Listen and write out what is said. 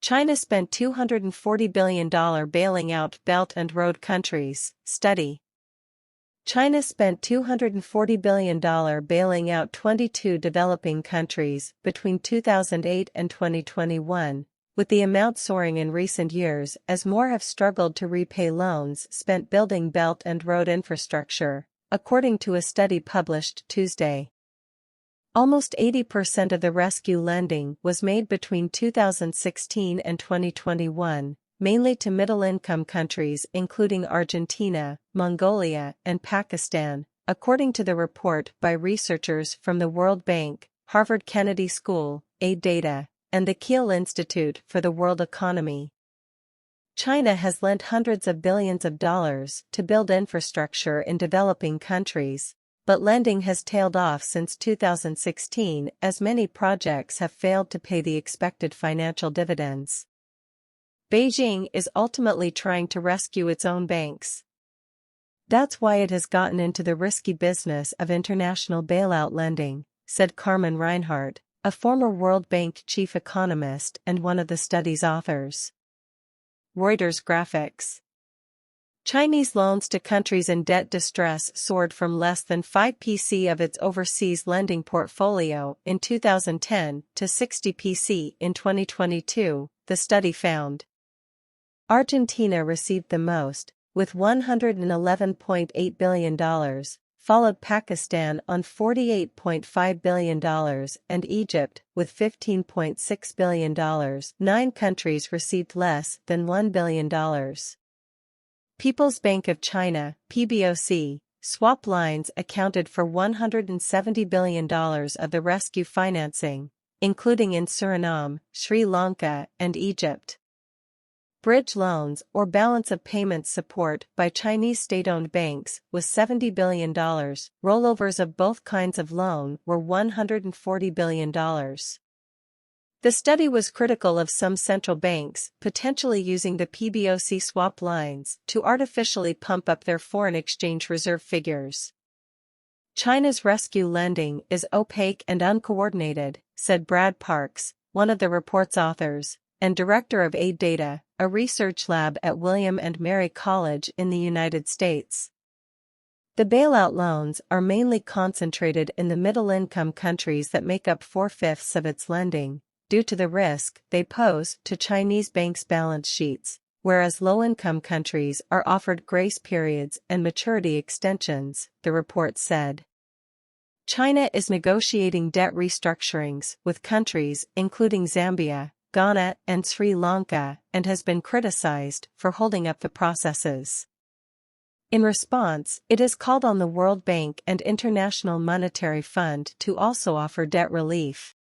China spent $240 billion bailing out Belt and Road countries, study. China spent $240 billion bailing out 22 developing countries between 2008 and 2021, with the amount soaring in recent years as more have struggled to repay loans spent building Belt and Road infrastructure, according to a study published Tuesday. Almost 80% of the rescue lending was made between 2016 and 2021, mainly to middle-income countries including Argentina, Mongolia, and Pakistan, according to the report by researchers from the World Bank, Harvard Kennedy School, AidData, and the Kiel Institute for the World Economy. China has lent hundreds of billions of dollars to build infrastructure in developing countries, but lending has tailed off since 2016 as many projects have failed to pay the expected financial dividends. Beijing is ultimately trying to rescue its own banks. That's why it has gotten into the risky business of international bailout lending, said Carmen Reinhart, a former World Bank chief economist and one of the study's authors. Reuters graphics. Chinese loans to countries in debt distress soared from less than 5% of its overseas lending portfolio in 2010 to 60% in 2022, the study found. Argentina received the most, with $111.8 billion, followed Pakistan on $48.5 billion and Egypt with $15.6 billion. 9 countries received less than $1 billion. People's Bank of China, PBOC, swap lines accounted for $170 billion of the rescue financing, including in Suriname, Sri Lanka, and Egypt. Bridge loans or balance of payments support by Chinese state-owned banks was $70 billion. Rollovers of both kinds of loan were $140 billion. The study was critical of some central banks potentially using the PBOC swap lines to artificially pump up their foreign exchange reserve figures. China's rescue lending is opaque and uncoordinated, said Brad Parks, one of the report's authors, and director of AidData, a research lab at William and Mary College in the United States. The bailout loans are mainly concentrated in the middle-income countries that make up 4/5 of its lending, due to the risk they pose to Chinese banks' balance sheets, whereas low-income countries are offered grace periods and maturity extensions, the report said. China is negotiating debt restructurings with countries including Zambia, Ghana, and Sri Lanka, and has been criticized for holding up the processes. In response, it has called on the World Bank and International Monetary Fund to also offer debt relief.